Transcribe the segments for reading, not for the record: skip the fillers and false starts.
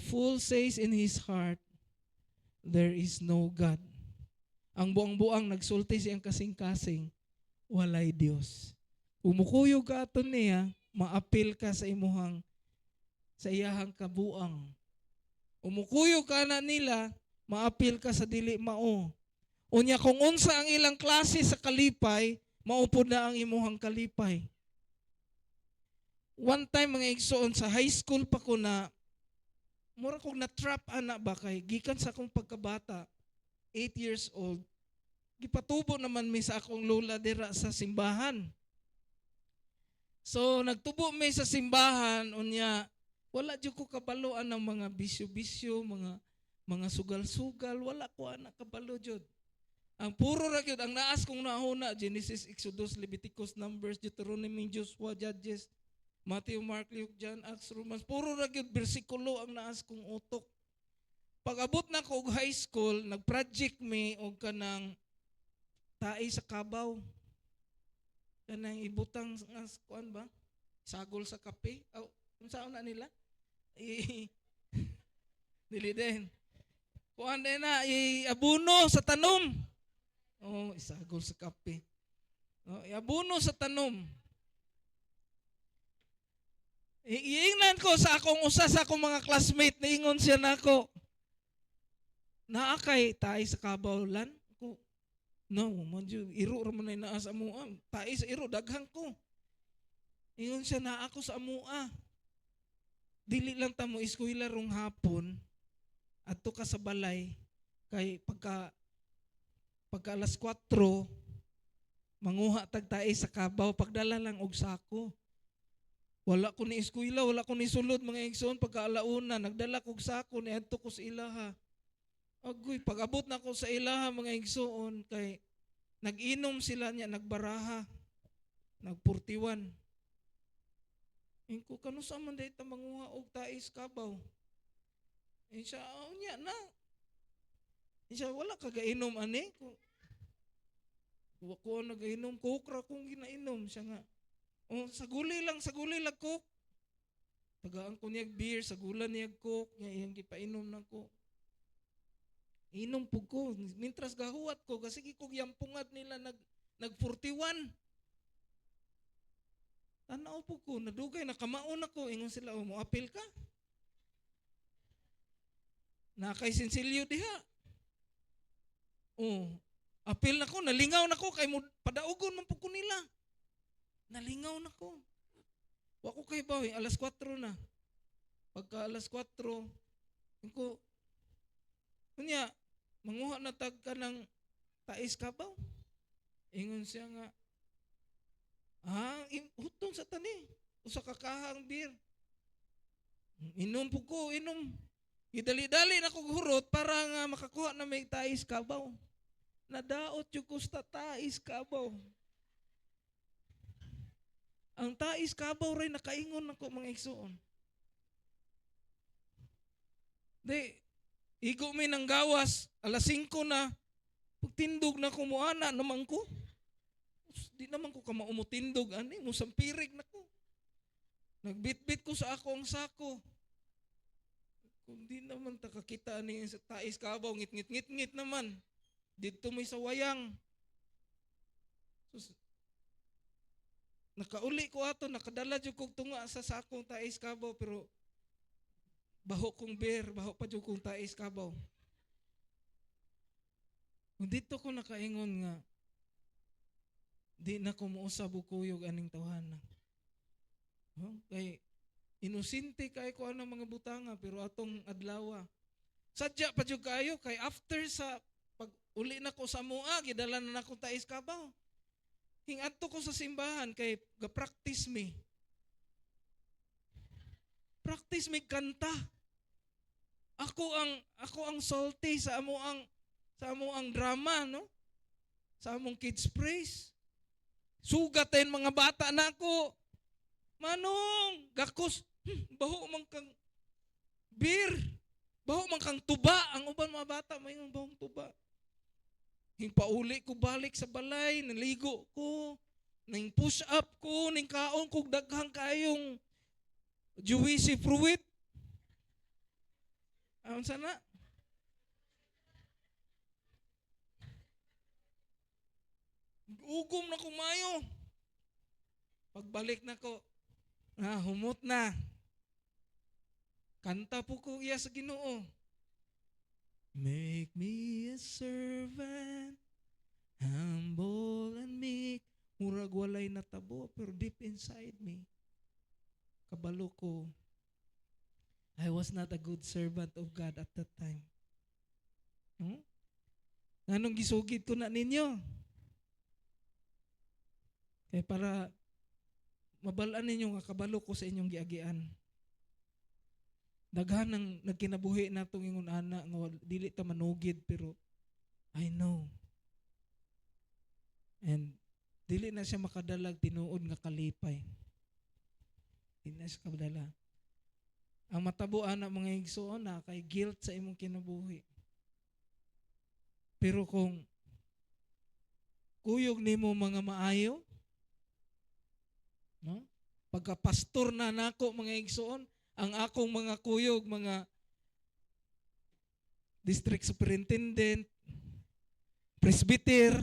fool says in his heart, there is no God. Ang buang-buang nagsulti siyang kasing-kasing, walay Dios. Umukuyog ka aton niya, maapil ka sa imuhang, sa iyahang kabuang. Umukuyog ka na nila, maapil ka sa dili mao. Unya kung unsa ang ilang klase sa kalipay, maupod na ang imuhang kalipay. One time mga igsoon sa high school pa ko na, mura kong na-trap ana ba kay gikan sa akong pagkabata, 8 years old, gipatubo naman mi sa akong lola dira sa simbahan. So nagtubo mi sa simbahan, unya wala jud ko kabaloan ng mga bisyo-bisyo, mga sugal-sugal, wala ko ana kabalo jud. Ang puro ra gyud ang naas kong nahuna, Genesis, Exodus, Leviticus, Numbers, Deuteronomy, Joshua, Judges, Matthew, Mark, Luke, John, Acts, Romans, puro ra gyud bersikulo ang naas kong utok. Pag abot na ko og high school, nag-project mi og kanang tae sa kabaw. Kanang ibutang nga kuan ba? Sagol sa kape. Aw, unsa na nila? Dili din. Kuan din na iabuno sa tanom. Oh, isagol sa kape. Oh, iabuno sa tanom. Iingnan ko sa akong usa sa akong mga classmate, niingon siya nako. Naakay tae sa kabawlan ko. No, manju iro ra man naa sa amoa. Tae sa iro daghang ko. Ingon siya na ako sa amoa. Dili lang ta mo eskwela rong hapon adto ka sa balay kay pagka alas 4 manguha tag tae sa kabaw pagdala lang og sako. Wala ko ni eskwela, wala ko ni sulod mga igsoon pagka alauna nagdala kog sako ni adto ko sa ilaha. Agoy, pag-abot na ko sa ilaha mga igsoon, kay nag-inom sila niya, nagbaraha, nag-41. Ingko, kano sa man dahita manguha og tais kabaw? Siya, niya na. Siya, wala ka gainom, ani? Ko nag-inom, kukra kong ginainom. Siya nga, saguli lang cook. Tagaan ko niyag beer, sagulan niyag cook, iyang gipainom na ko. Inom po ko. Mintras gahuwat ko. Kasi kung yampungad nila nag-41. Tanaw po ko. Nadugay. Nakamaon ako. Ingon sila, mo-apil ka? Nakay sinsilyo diha. Apil na ko. Nalingaw na ko. Kay mo padaugon man po ko nila. Nalingaw na ko. Wako kay bawi. Alas 4 na. Pagka alas 4, ko, kunya, manguha na tag ka ng tais kabaw. Ingon siya nga, hutong sa tani. Usa kakahang beer. Inom po ko, inom. Idali-dali na kong hurot para nga makakuha na may tais kabaw. Nadaot yung kusta tais kabaw. Ang tais kabaw rin nakaingon ako mga igsoon. Igo may nang gawas, alas 5 na, pagtindog na kumuana naman ko. Di naman ko kamaumutindog, musampirig na ko. Nagbitbit ko sa akong sako. Kung di naman takakita ni sa tais kabaw, ngit naman. Dito may sawayang. Nakauli ko ato, nakadala dyan kong tunga sa sakong tais kabaw, pero baho kong beer, baho pa dyan kong tais kabaw. Kung dito ko nakaingon nga, di na ko mausab o kuyog aning tawhana. Kay inosente kay ko ang mga butanga, pero atong adlawa. Sadya pa dyan kayo, kay after sa pag uli na ko sa mua, gidala na akong tais kabaw. Hingadto ko sa simbahan, kay ga-practice me. Practice me kanta. Ako ang salty sa amoang drama, no? Sa among kids praise. Sugatin mga bata na ako. Manong, gakos, baho man kang beer. Baho man kang tuba. Ang uban mga bata, may bahong tuba. Pauli ko balik sa balay, naligo ko, nang push up ko, nang kaon ko daghang kayong juicy fruit. Unsa na? Ugom na kumayo. Pagbalik na ko, humot na. Kanta po ko iya sa Ginoo. Make me a servant, humble and meek. Murag walay natabo, pero deep inside me, kabalo ko, I was not a good servant of God at that time. Anong gisugid ko na ninyo? Kaya para mabalaan ninyo nga kabalo ko sa inyong giagian. Daghan ang nagkinabuhi na itong ingon ana nga dili ta manugid pero I know. And dili na siya makadalag tinuod nga kalipay. Dili na siya makadala. Ang matabuan na mga igsoon na kay guilt sa imong kinabuhi. Pero kung kuyog nimo mga maayo, no? Pagka-pastor na nako mga igsoon, ang akong mga kuyog, mga district superintendent, presbyter,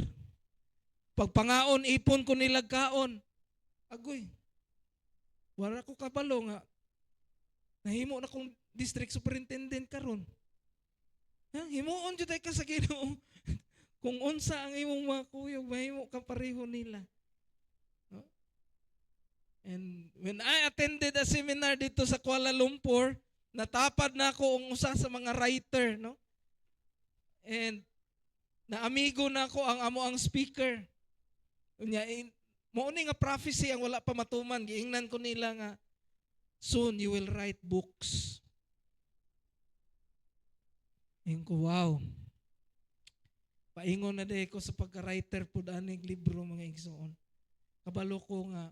pagpangaon, ipon ko nilag kaon. Agoy, wala ko kabalo nga. Nahimo na kong district superintendent karon. Himuon jud ka sa Ginoo. Kung unsa ang imong mga kuyog, mahimo ka pareho nila. And when I attended a seminar dito sa Kuala Lumpur, natapad na ako ang usa sa mga writer, no? And naamigo na ako ang amo ang speaker. Unya, mao ni nga prophecy ang wala pa matuman, giingnan ko nila nga soon you will write books. Ayun ko, wow. Paingon na day ko sa pagka-writer po danig libro mga igsoon. Kabalo ko nga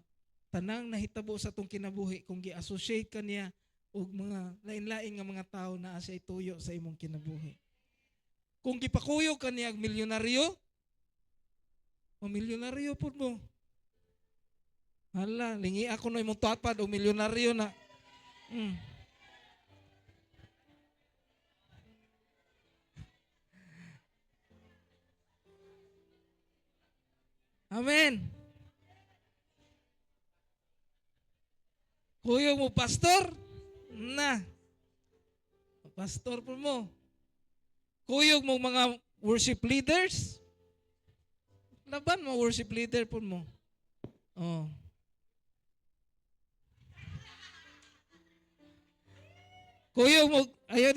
tanang nahitabo sa tong kinabuhi kung gi-associate ka niya og mga lain-lain nga mga tao na asay tuyo sa imong kinabuhi. Kung gipakuyo ka niya milyonaryo, milyonaryo pud mo. Hala, lingi ako na imong tuatpad o milyonaryo na. Amen. Kuyo mo pastor? Na. Pastor po mo. Kuyog mo mga worship leaders? Laban mo worship leader po mo. Oh. Kuyog mo, ayun,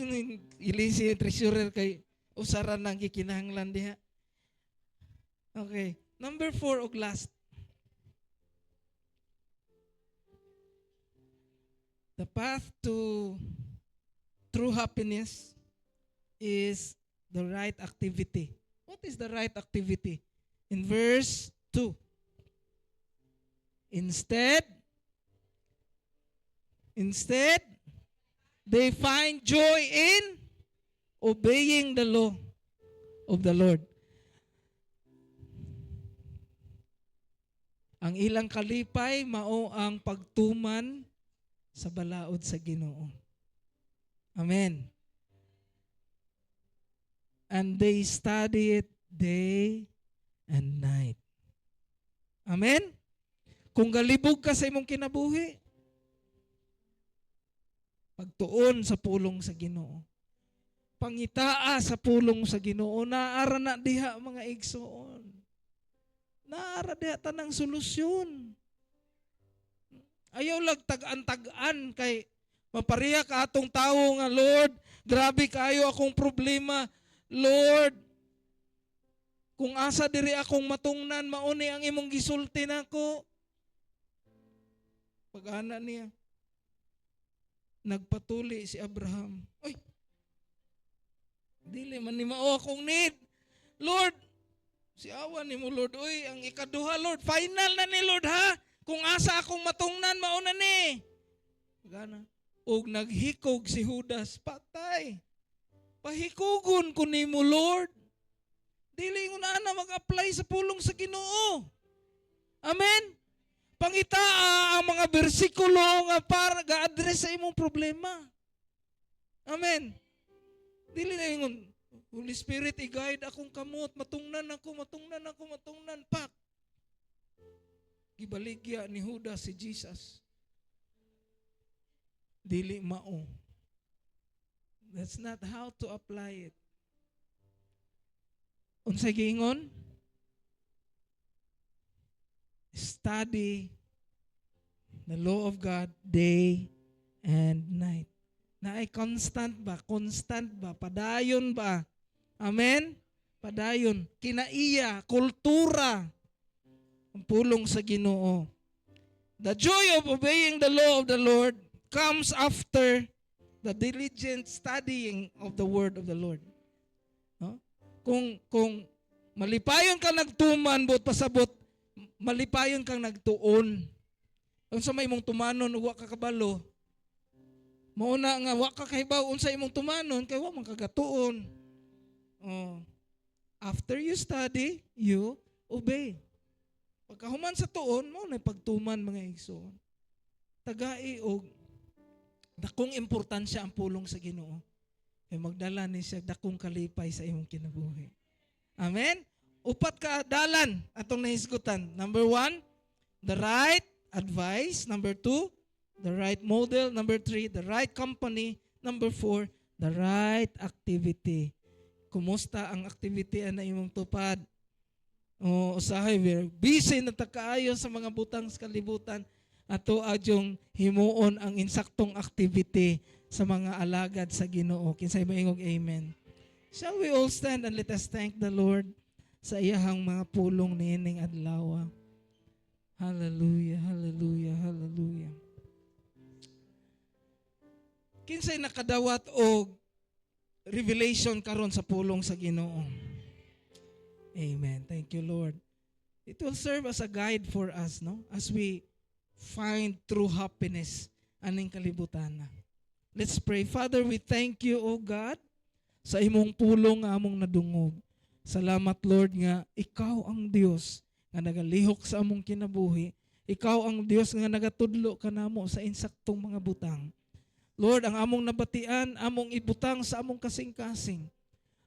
ilisi treasurer kay usaran ng kikinahanglan diha. Okay. Number 4 og last. The path to true happiness is the right activity. What is the right activity? In verse 2. Instead, they find joy in obeying the law of the Lord. Ang ilang kalipay mao ang pagtuman sa balaod sa Ginoo. Amen. And they study it day and night. Amen? Kung galibog ka sa imong kinabuhi, pagtuon sa pulong sa Ginoo. Pangitaa sa pulong sa Ginoo. Naara na diha mga igsoon. Naara diha tanang solusyon. Ayaw lang tag-an kay mapariya ka atong tao nga, Lord, grabe kayo akong problema. Lord, kung asa diri akong matungnan, mauni ang imong gisulti nako. Pag-ana niya, nagpatuli si Abraham. Oy, dili man ni mao akong need. Lord, si awan ni mo, Lord. Oy, ang ikaduha, Lord, final na ni Lord, ha? Kung asa akong matungnan, mauna ni. Gana. Og naghikog si Judas, patay. Pahikugon ko ni mo, Lord. Dili ko na mag-apply sa pulong sa Ginoo. Amen? Pangitaa ang mga bersikulo nga para ga-address sa imong problema. Amen? Dili na ingon, Holy Spirit, i-guide akong kamot, matungnan ako, pak. Gibaligya ni Judas si Jesus. Dili mao. That's not how to apply it. Unsay giingon? Study the law of God day and night. Na ay constant ba? Constant ba? Padayon ba? Amen? Padayon. Kinaiya, kultura. Ang pulong sa Ginoo. The joy of obeying the law of the Lord comes after the diligent studying of the word of the Lord. No? Kung malipayon kang nagtuman bot pasabot, malipayon kang nagtuon. Kung sa may mong tumanon wa ka kabalo, mauna nga wa ka kahibaw unsa imong tumanon kay wa man kagatuon. Oh. After you study, you obey. Pagkahuman sa tuon, mo na pagtuman mga igsoon. Tagai og dakong importansya ang pulong sa Ginoo. Kay magdala ni siya dakong kalipay sa imong kinabuhi. Amen? Upat ka dalan atong nahisgutan. Number 1, the right advice. Number 2, the right model. Number 3, the right company. Number 4, the right activity. Kumusta ang activity na imong tupad? O usahay, we're busy na takaayo sa mga butang sa kalibutan. Ato adyong himuon ang insaktong activity sa mga alagad sa Ginoo. Kinsay maingog amen. Shall we all stand and let us thank the Lord sa iyahang mga pulong niining adlaw. Hallelujah, hallelujah, hallelujah. Kinsay nakadawat og revelation karon sa pulong sa Ginoo. Amen. Thank you, Lord. It will serve as a guide for us, no? As we find true happiness aning kalibutan na. Let's pray. Father, we thank you, O God, sa imong pulong nga among nadungog. Salamat, Lord, nga ikaw ang Dios nga nagalihok sa among kinabuhi. Ikaw ang Dios nga nagatudlo kanamo sa insaktong mga butang. Lord, ang among nabatian, among ibutang sa among kasing-kasing.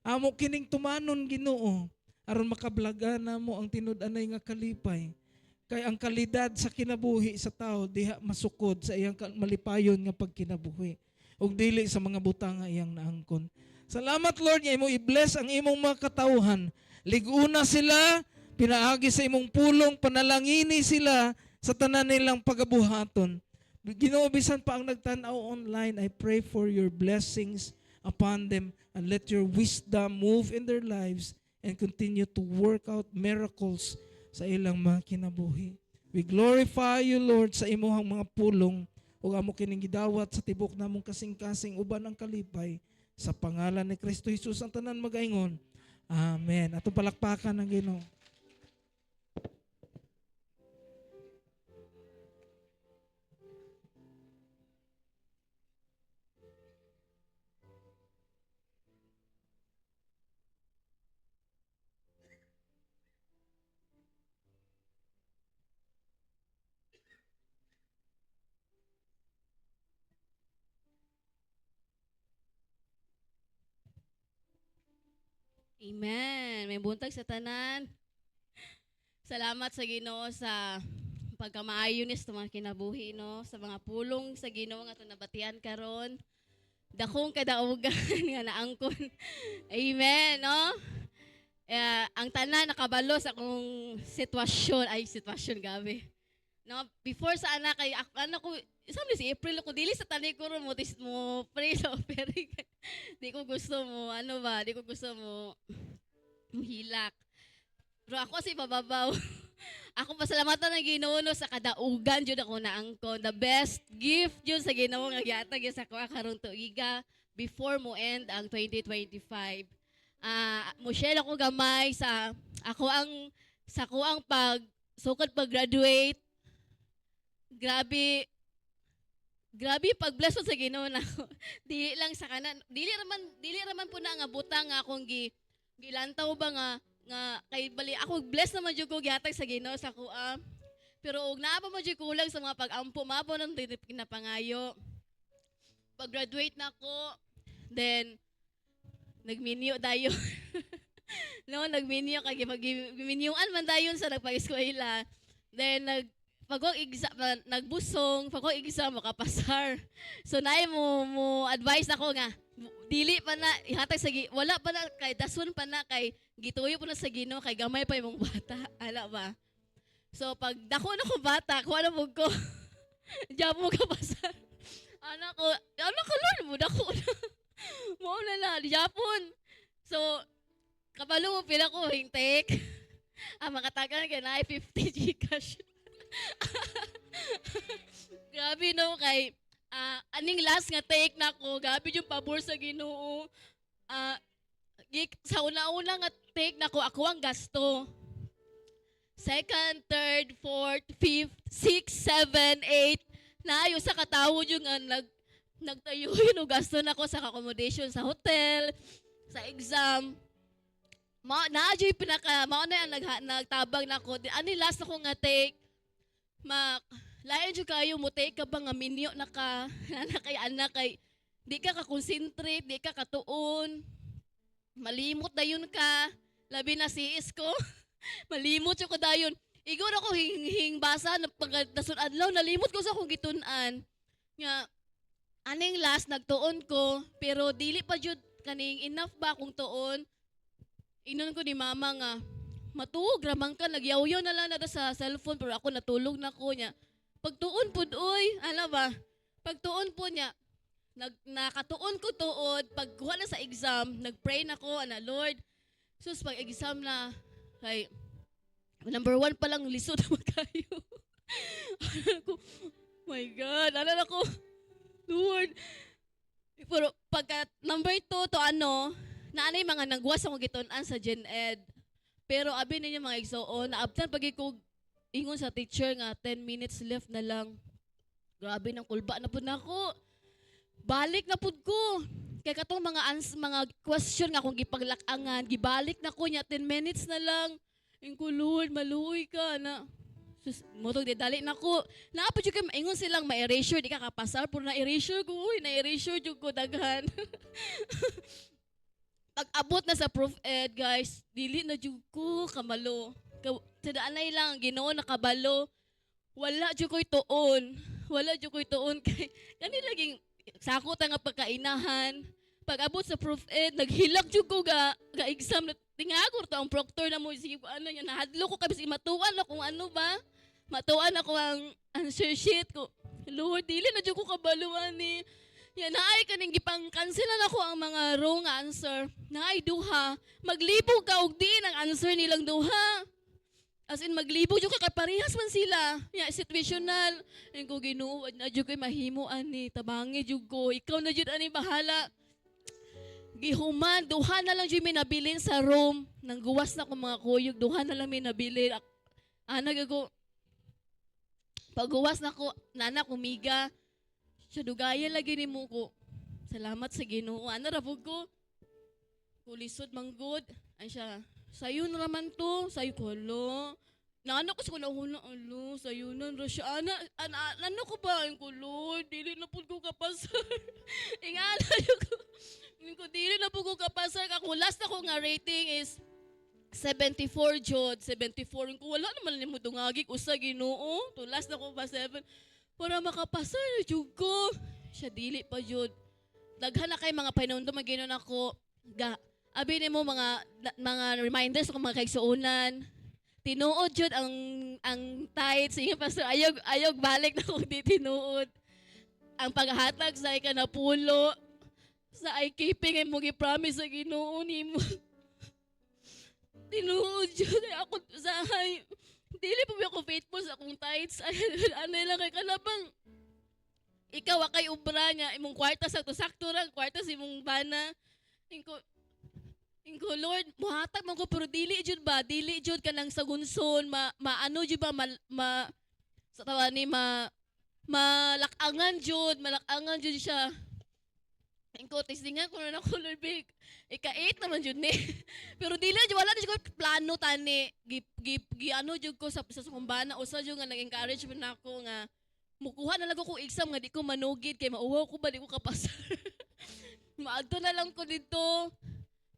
Amo kining tumanon, Ginoo, aron makablagan namo ang tinud-anay nga kalipay. Kay ang kalidad sa kinabuhi sa tao diha masukod sa iyang malipayon nga pagkinabuhi ug dili sa mga butang nga iyang naangkon. Salamat, Lord, nga imo i-bless ang imong mga katawhan. Liguna sila, pinaagi sa imong pulong, panalangini sila sa tanan nilang pagabuhaton. Ginoo, bisan pa ang nagtan-aw online, I pray for your blessings upon them and let your wisdom move in their lives and continue to work out miracles sa ilang mga kinabuhi. We glorify you, Lord, sa imuhang mga pulong ug amo kining gidawat sa tibok namong kasing-kasing uban ang kalipay sa pangalan ni Kristo Jesus ang tanan magaingon. Amen. Atong palakpakan ang Ginoo. Amen. May buntag sa tanan. Salamat sa Ginoo sa pagkamaayo ni sa mga kinabuhi, no, sa mga pulong sa Ginoo nga nabatian karon. Dakong kadaugan nga naangkon. Amen, no? Ang tanan nakabalo sa akong sitwasyon gabi. No, before sa anak kay anak ko sabi si April ko dili sa tani ko ron mo pray so very di ko gusto mo di ko gusto mo hilak. Pero ako si bababaw. Ako pasalamatan ng Ginoo no, sa kadaugan jud ako naangkon. The best gift jud sa Ginoo nga gihatag sa ako karon tuiga before mo end ang 2025. Mo share ako gamay sa ako ang sukad pag-graduate. Grabe pag-bless sa Ginoo na ako. Dili lang sa kanan. Dili raman po na nga butang nga akong gilantaw ba nga kay bali ako bless naman jud ko gihatag sa Ginoo sa kuha. Pero og naa pa mo jud kulang sa mga pag-ampo mabo nang kinapangayo. Pag-graduate na ako, then nagminyo dayon. No, nagminyo kay magminyuan man dayon sa nagpag-eskwela. Then pag ko exam nagbusong, pag ko exam makapasar. So naay mo advice nako nga dili pa na ihatag sa wala pa na kay dason pa na kay gituyo pa na sa Ginoo kay gamay pa imong bata, ala ba? So pag dako na ko bata, kuha na mo ko. Diyan mo ka pasar. Anak ko Lord mo dako na. Mo na Japon. So kabalo mo pila ko hintek. Makatagan kay na 50 Gcash. Grabe no kay aning last nga take na ko, gabi yung pabor sa Ginoo. Sa una-una nga take na ko, ako ang gasto. Second, third, fourth, fifth, sixth, seven, eight, naayo sa katawod yung nagtayo yun, gasto na ko sa accommodation sa hotel, sa exam. Naadyo yung mauna yan, nagtabang na ko. Ani last ako nga take, lain dyo kayo mo take ka ba nga minyo na ka, anak kay, di ka concentrate, di ka katuon, malimot dayon ka, labi na siis ko, malimot yung ko dayon. Igor ako hing basa, nasun adlaw, nalimot ko sa akong gitunan. Nga, aning last, nagtuon ko, pero dili pa jud kaning enough ba akong tuon. Inon ko ni mama nga, matuog ramang ka, nagyaw-yaw na lang na sa cellphone, pero ako natulog na ko niya. Pagtuon po oy, ala ba? Pagtuon po niya, nakatuon ko tuod, pagkuha na sa exam, nagpray na ko, Lord, sus, pag exam na, kay, number 1 pa lang, lisod naman kayo. Ko, my God, alala ko, Lord. Pero pagka number 2 to naanay mga nagwas akong gitunan sa Gen Ed. Pero abi ninyo mga igsoon, naabtan pag ko ingon sa teacher nga 10 minutes left na lang. Grabe ng kulba na pud nako. Balik na pud ko. Kay katong mga question nga akong gipaglak-angan, gibalik na ko nya 10 minutes na lang. Ingko Lord, maluoy ka na. Sus, motog dali na ko. Naapod yung kayo, ingon silang ma-erasure, di ka kapasar, pero na-erasure ko, na-erasure yung ko daghan. Pag abot na sa proof ed, guys, dili na yung ko kamalo. Tadaanay lang, Ginoo nakabalo. Wala yung ko'y tuon. Wala yung ko'y tuon. Kani laging sakot nga pagkainahan. Pag abot sa proof ed, naghilak yung ko ga exam na tingagor to ang proctor na mo sige niya nahadlo ko kasi matuan ako ano ba? Matuan ako ang answer sheet ko. Lord, dili na jud ko kabaluan ni. Yan naay kaning gipang-cancelan ako ang mga wrong answer. Naay duha, maglibog ka og di ang answer nilang duha. As in maglibog jud ka kay parehas man sila. Ya situational. En ko Ginoo, na jud koy mahimo ani, tabangi jud ko. Ikaw na jud ani bahala. Gihuman, duha na lang dyan may nabilin sa room. Nang guwas na ko mga kuyog, duha na lang may nabilin. Gago, pagguwas na ko, nana kumiga, siya dugaya lagi ni mo ko. Salamat sa Ginoo. Rapog ko? Kulisod manggod. Ay siya, sayo na naman to. Sayo ko, alo. Nana ko sa kunahuna, alo, sayo na. Rasya, ano ko ba? Yung ko, Lord, dili na po ko kapasar. Ingala yung ko. Ko dili na po ko kapasar ako last ako nga rating is 74 jud 74 ko wala naman nimo dungagik usa Ginoo to last na ko pa 7 para makapasar na jud ko siya dili pa jud daghan na kay mga painumdum maginon ako abi nimo mga reminders kung mga kaigsuonan tinuod jud ang tithes sige pastor ayog balik na kung di tinuod ang paghatag sa ikanapulo sa keeping ay mo gi-promise sa Ginoo nimo. Tinuod jud ako sa dili pa ako faithful sa akong tithes. Anay lang kay kalabang. Ikaw kay ubra niya imong kwarta sakto ra kwarta sa imong bana. Ingko Lord, muhatag man ko pero dili jud ba? Dili jud kanang sagunson maano jud ba sa tawa ni malakangan jud siya. Ingko tisdingan ko na ako Lord big. Ika-8 naman jud ni. Pero dili jud wala jud ko plano tani. Ano jud ko sa kumbana usa jud nga nag-encourage man ako nga mukuha na lang ko exam nga di ko manugid kay mauwaw ko ba di ko kapasar. Maadto na lang ko dito.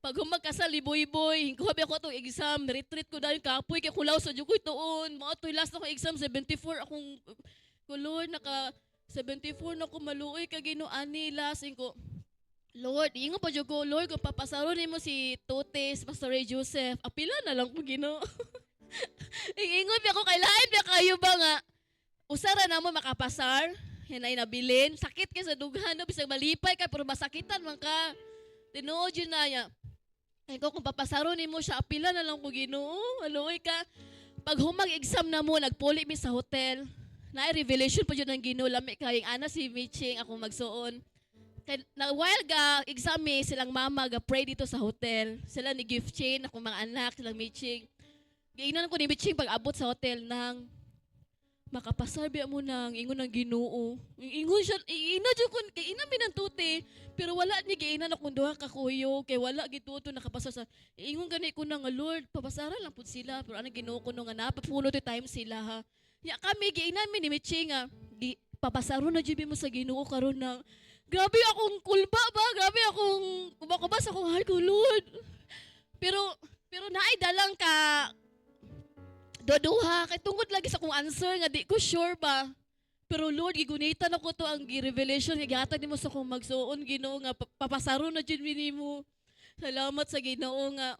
Pag humagkasal, liboy-boy, hingkuhabi ako itong exam, retreat ko dahil kapoy, kaya kulaw sa Diyos tuon. Mga ito'y last na akong exam, 74 akong, Lord, 74 na ako maluoy, kaginoani, last, ko, Lord, ingo pa Diyos ko, Lord, kung papasaro mo si Totes, Pastor Ray Joseph, apila na lang ko, Ginoo. Ingon ako, kailain ba kayo ba nga, usara na mo makapasar, yan ay nabilin, sakit ka sa dughan, no, bisag malipay ka, pero masakitan man ka. Tinuod yun na niya. Ay ko, kung papasaro ni mo siya, apila na lang ko, Ginoo. Aloy ka. Pag humag-exam na mo, nagpuli mi sa hotel, na-revelation po yun ng Ginoo, lami kayong ana si Miching, ako magsuon. Kaya, na while ga exam silang mama, ga-pray dito sa hotel. Sila ni gift chain, akong mga anak, silang Miching. Giinan ko ni Miching pag abot sa hotel nang makapasabi mo nang ingon ng Ginoo. Ingon siya, iina jud kun kay ina minantuti, pero wala ni giinan akong duha ka kuyo, kay wala gituto nakapasa sa. Ingon gani ko na nga Lord, papasara lang pud sila, pero ana Ginoo ko no nga napapuno to time sila ha. Ya kami giinan mi ni Michi nga, papasaro na jud mo sa Ginoo karon na. Grabe akong kulba ba, grabe akong kubakubas akong heart ko Lord. Pero naay dalang ka doduha, kay tungod lagi sa kong answer nga di ko sure ba. Pero Lord, gigunitan ako to ang revelation nga gihatag nimo sa kong magsuon Ginoo nga papasaro na jud nimo. Salamat sa Ginoo nga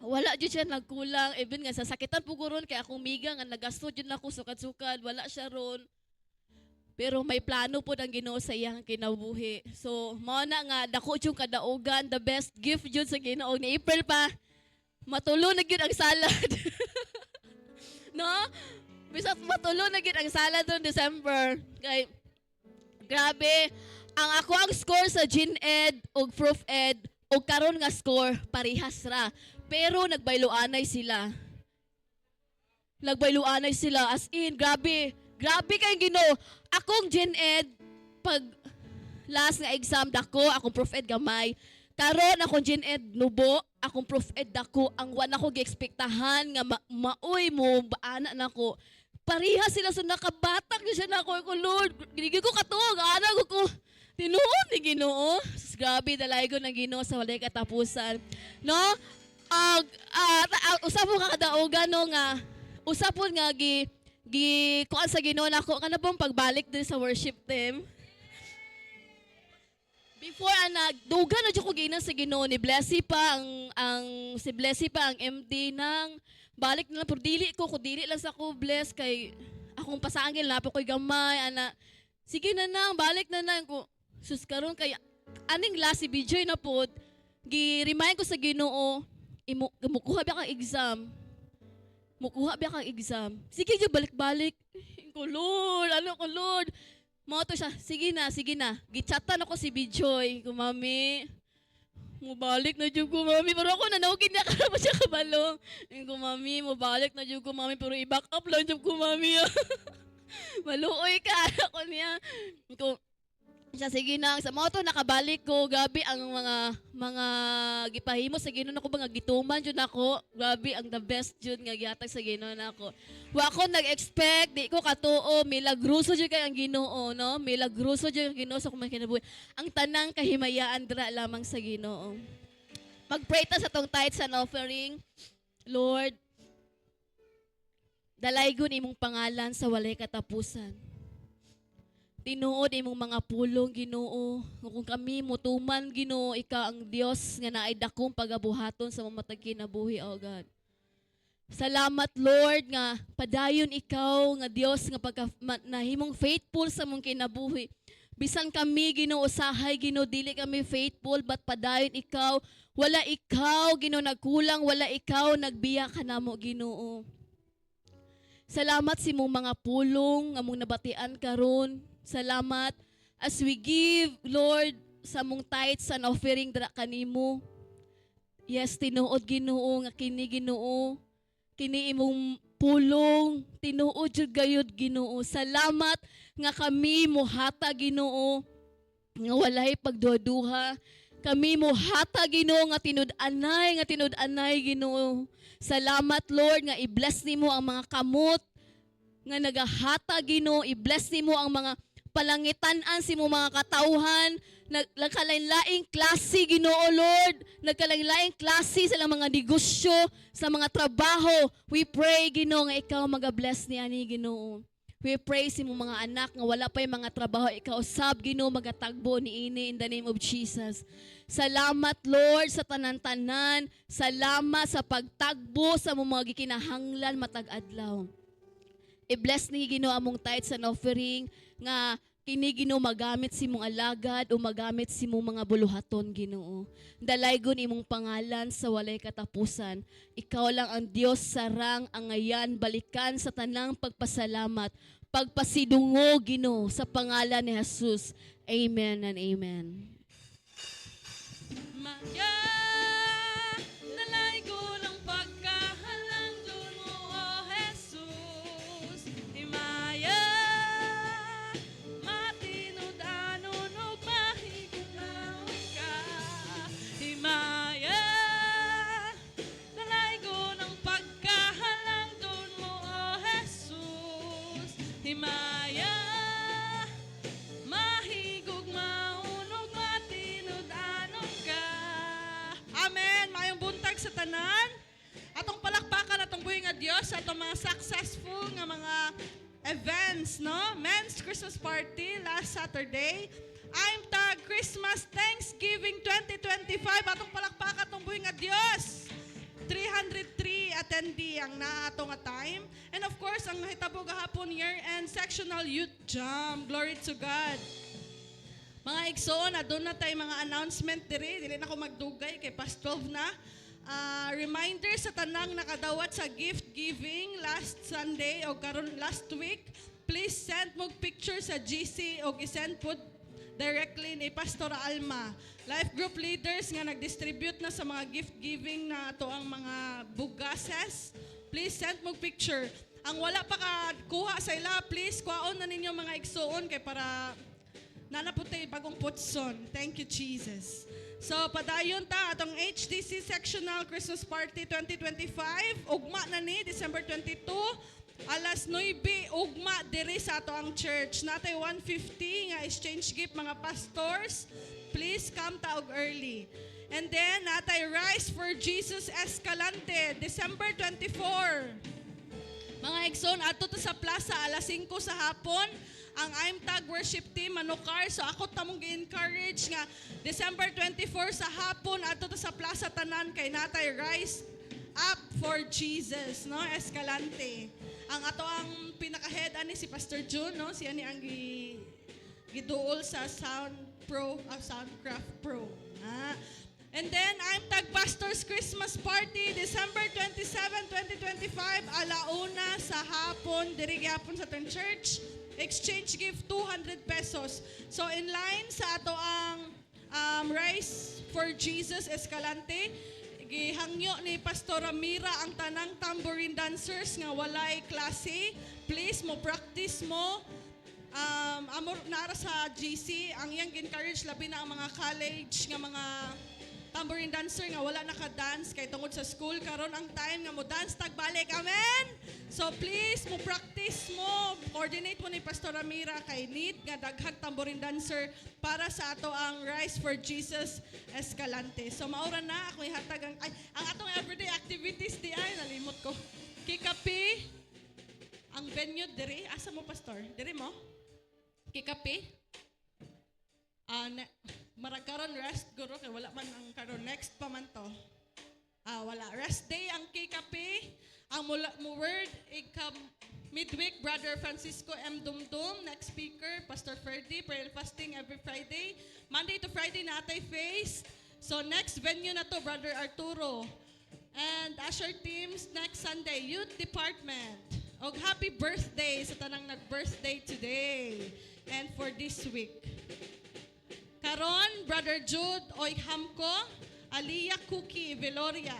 wala jud siya nagkulang, even nga sa sakitan puguron kay akong miga nga nagasto jud nako sukad-sukad, wala siya ron. Pero may plano po ang Ginoo sa iyang kinabuhi. So, mao na nga dako jud kadaugan, the best gift jud sa Ginoo ni April pa. Matulo na gyud ang salad. No? Bisat matulo na gyud ang salad noong December. Kay grabe, ang ako ang score sa Gen Ed ug Prof Ed ug karon nga score parehas ra. Pero nagbayloanay sila. Nagbayloanay sila as in grabe. Grabe kay Ginoo. Akong Gen Ed pag last nga exam dako, akong Prof Ed gamay. Karon akong Gen Ed nubo, akong Prof Ed dako, ang wala ko giekspektahan nga maoy mo baana nako. Pareha sila sa nakabatak siya nako ko Lord. Ginigi ko katuog, ana ko tinuod ni Ginoo. Grabe dalaygon ng Ginoo sa walay katapusan. No? Usap mo kakadaugan no nga. Usapon nga kuan sa Ginoo nako kana bang pagbalik din sa worship team. Before dugan na jud ko ginan sa Ginoo ni Blessy pa ang si Blessy pa ang MD nang balik na lang pero dili lang sa ko bless kay akong pasangil na po koy gamay ana. Sige na nang balik na nang ko sus karon kay aning last si BJ na pod gi-remind ko sa Ginoo mukuha ba kang exam. Mukuha ba kang exam? Sige dyan, balik-balik. Ko, Lord, ano ko, Lord? Mga to siya, sige na. Gichatan ako si Bijoy. Ko, Mami, mubalik na dyan ko, Mami. Pero ako, nanawagin niya ka siya kabalo. Ko, Mami, mubalik na dyan ko, Mami. Pero i-back up lang dyan ko, Mami. Maluoy ka, ako niya. Ko, siya, sige na. Sa mga to, nakabalik ko. Grabe ang mga gipahimo sa Ginoo nako ba nga gituman jud nako. Grabe ang the best jud nga gihatag sa Ginoo nako. Wa ko nag-expect, di ko katuo, milagroso jud kay ang Ginoo, no? Milagroso jud ang Ginoo sa akong kinabuhi. Ang tanang kahimayaan dira lamang sa Ginoo. Mag-pray ta sa tong tithes and offering. Lord, dalaygon imong pangalan sa walay katapusan. Tinuod imong mga pulong Ginoo. Kung kami mutuman Ginoo, ikaw ang Dios nga naay dakong pagabuhaton sa mamatag kinabuhi, oh God. Salamat Lord nga padayon ikaw nga Dios nga nahimong faithful sa mong kinabuhi. Bisan kami Ginoo usahay Ginoo dili kami faithful but padayon ikaw. Wala ikaw Ginoo nagkulang, wala ikaw nagbiya kanamo Ginoo. Salamat si mong mga pulong nga mong nabatian karon. Salamat as we give, Lord, sa mong tithes and offering dra kanimo. Yes, tinuod Ginoo nga kini Ginoo. Kini imong pulong, tinuod jud gayud Ginoo. Salamat nga kami mohata Ginoo. Nga walay pagduha-duha. Kami mohata Ginoo nga tinud-anay Ginoo. Salamat Lord nga i-bless nimo ang mga kamot nga nagahata Ginoo, i-bless nimo ang mga palangitan-an si mo mga katawhan Nagkalain-laing klase, Ginoo Lord. Nagkalain-laing klase sa mga negosyo, sa mga trabaho. We pray, Ginoo, nga ikaw mag-bless ni ani, Ginoo. We pray si mo mga anak nga wala pa yung mga trabaho, ikaw sab, Ginoo, magatagbo ni ini in the name of Jesus. Salamat, Lord, sa tanan-tanan. Salamat sa pagtagbo sa mga gikinahanglan matag adlaw. I-bless ni Ginoo among tithes and offering nga kini Ginoo magamit si mong alagad o magamit si mong mga buluhaton, Ginoo. Dalaygon imong pangalan sa walay katapusan. Ikaw lang ang Dios sarang ang ngayan balikan sa tanang pagpasalamat, pagpasidungo, Ginoo, sa pangalan ni Jesus. Amen and amen. Maya, nalay ko ng pagkahalangdon mo, O Jesus. Himaya, matinud-anon o mahigugnaon ka. Himaya, nalay ko ng pagkahalangdon mo, O Jesus. Himaya, mahigugmaon o matinud-anon ka. Amen. Mayong buntag sa tanan. Atong palakpakan atong buhi nga Dios sa atong mga successful nga mga events, no? Men's Christmas party last Saturday. I'm tag Christmas Thanksgiving 2025. Atong palakpakan atong buhi nga Dios. 303 attendee ang naato nga time. And of course, ang nahitabo gahapon year-end sectional youth jam. Glory to God. Mga igsoon, doon na tayo mga announcement diri. Dili na ako magdugay kay past 12 na. Reminder sa tanang nakadawat sa gift giving last Sunday o karon last week. Please send mo picture sa GC o isend po directly ni Pastor Alma. Life group leaders nga nag-distribute na sa mga gift giving na ito ang mga bugases. Please send mo picture. Ang wala pa ka kuha sa ila, please kuhaon na ninyo mga igsoon kay para nanaputay bagong putson. Thank you, Jesus. So, padayon ta atong HDC Sectional Christmas Party 2025. Ugma na ni, December 22. Alas 9, ugma diri sa ato ang church. Natay 150 nga exchange gift mga pastors. Please come taog early. And then, natay Rise for Jesus Escalante, December 24. Mga igsoon, ato to sa plaza, alas 5 sa hapon. Ang IMTAG worship team, manukar. So ako tamong gi-encourage nga December 24 sa hapon, ato to sa plaza tanan kay natay Rise Up for Jesus, no? Escalante. Ang ato ang pinaka-head ani si Pastor June, no? Siya ni ang giduol sa Soundcraft Pro. And then, I'm Tag Pastor's Christmas Party, December 27, 2025, alauna sa hapon, diri gyapon sa tong church. Exchange gift 200 pesos. So, in line sa ato ang Rise for Jesus Escalante, gihangyo ni Pastor Mira ang tanang tambourine dancers nga walay klase. Please mo practice mo. Amor nara sa GC ang iyang encourage labi na ang mga college nga mga tambourine dancer nga wala naka-dance kay tungod sa school karon ang time nga mo dance tagbalik. Amen. So please mo practice mo, coordinate mo ni Pastor Amira kay need nga daghang tambourine dancer para sa ato ang Rise for Jesus Escalante. So maura na ako ihatag ang atong everyday activities di ay nalimot ko. Kikapi ang venue diri asa mo pastor? Diri mo? Kikapi? Maragkaron rest guro kay wala man ang karon next pa man to. Wala rest day ang kikapi. Ang mo word midweek Brother Francisco M. Dumdum, next speaker Pastor Ferdy, prayer and fasting every Friday. Monday to Friday natay face. So next venue na to Brother Arturo. And usher teams next Sunday Youth Department. Og happy birthday sa tanang nag-birthday today and for this week. Karon, Brother Jude Oihamko, Aliyah Cookie Veloria.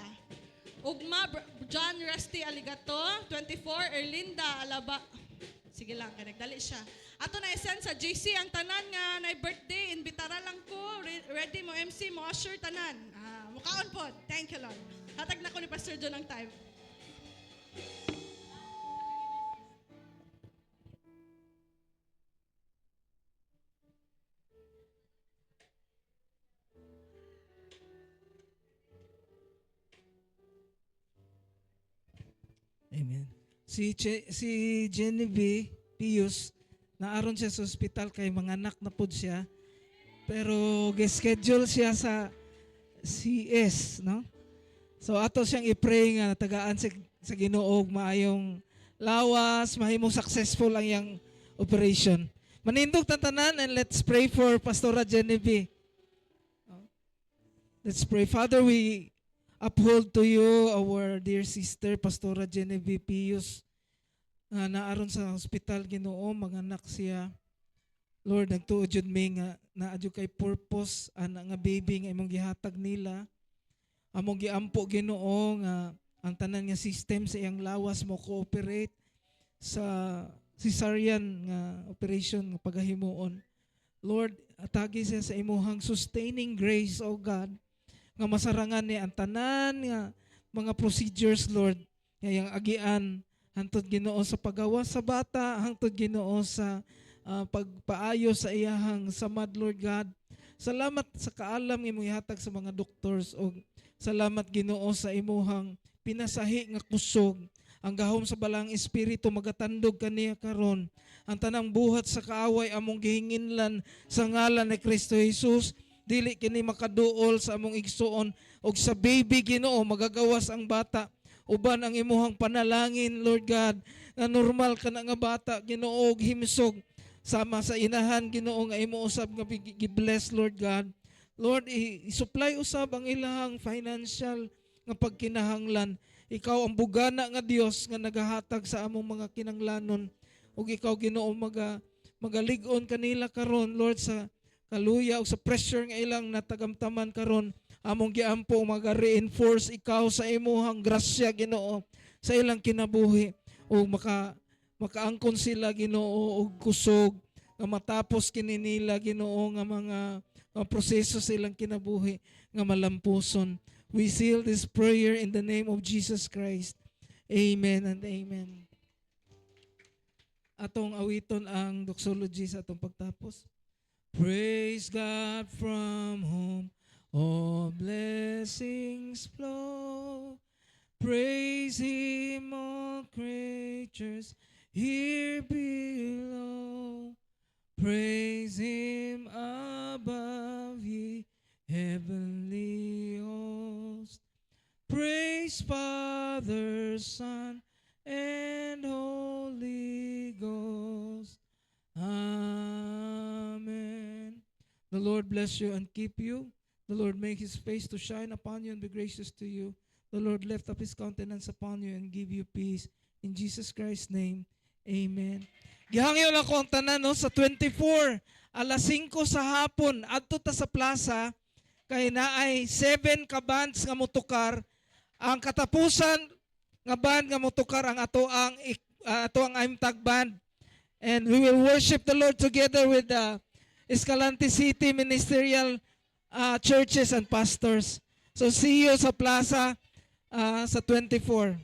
Ugma, John Rusty Aligato, 24, Erlinda Alaba. Sige lang, nagdali siya. Ato na isen sa JC, ang tanan nga na birthday, imbitara lang ko, ready mo MC, mo usher tanan. Mukaon po, thank you Lord. Hatag na ko ni Pastor John ang time. si Genevieve Pius naaron siya sa ospital kay manganak na pud siya. Pero gi-schedule siya sa CS, no? So ato siyang i-pray nga tagaan sa Ginoo maayong lawas, mahimong successful ang yang operation. Manindog ta tanan and let's pray for Pastora Genevieve. Let's pray. Father, we uphold to you our dear sister Pastora Genevieve Pius. Naaron sa hospital Ginoo, manganak siya. Lord, nagtuod jud mi nga naadyo kay purpose ana nga baby nga imong gihatag nila. Among giampo Ginoo nga ang tanan nga system sa iyang lawas mo cooperate sa cesarean nga operation nga pagahimuon. Lord, atagi siya sa imuhang sustaining grace, O God, nga masarangan ni ang tanan nga mga procedures, Lord, ngayang agian hangtod Ginoo sa paggawa sa bata, hangtod Ginoo sa pagpaayo sa iyahang samad, Lord God. Salamat sa kaalam nga imong ihatag sa mga doctors o salamat Ginoo sa imuhang pinasahi nga kusog ang gahom sa balang espiritu magatandog kaniya karon ang tanang buhat sa kaaway among gihinginlan sa ngalan ni Kristo Jesus dili kini makaduol sa among igsuon og sa baby Ginoo magagawas ang bata uban ang imuhang panalangin Lord God nga normal ka na nga bata Ginoo og himsog sama sa inahan Ginoo nga imo usab nga gi-bless Lord God. Lord, i-supply usab ang ilahang financial nga pagkinahanglan. Ikaw ang bugana nga Dios nga nagahatag sa among mga kinanglanon ug ikaw Ginoo magalig-on kanila karon Lord sa kaluya ug sa pressure nga ilang natagamtaman karon among giampo maga-reinforce ikaw sa imuhang grasya Ginoo sa ilang kinabuhi ug makaangkon sila Ginoo og kusog nga matapos kini nila Ginoo nga mga proseso sa ilang kinabuhi nga malampuson. We seal this prayer in the name of Jesus Christ. Amen and amen. Atong awiton ang doxology sa atong pagtapos. Praise God from whom all blessings flow. Praise Him, all creatures here below. Praise Him above, ye heavenly host. Praise Father, Son, and Holy Ghost. Amen. The Lord bless you and keep you. The Lord make His face to shine upon you and be gracious to you. The Lord lift up His countenance upon you and give you peace. In Jesus Christ's name, amen. Gihangyo lang ko ang tanan no, sa 24, alas 5 sa hapon, adto ta sa plaza, kay naay 7 ka bands nga motukar. Ang katapusan nga band nga motukar ang ato ang Imtag band. And we will worship the Lord together with the Escalante City Ministerial churches and pastors. So see you sa plaza sa 24.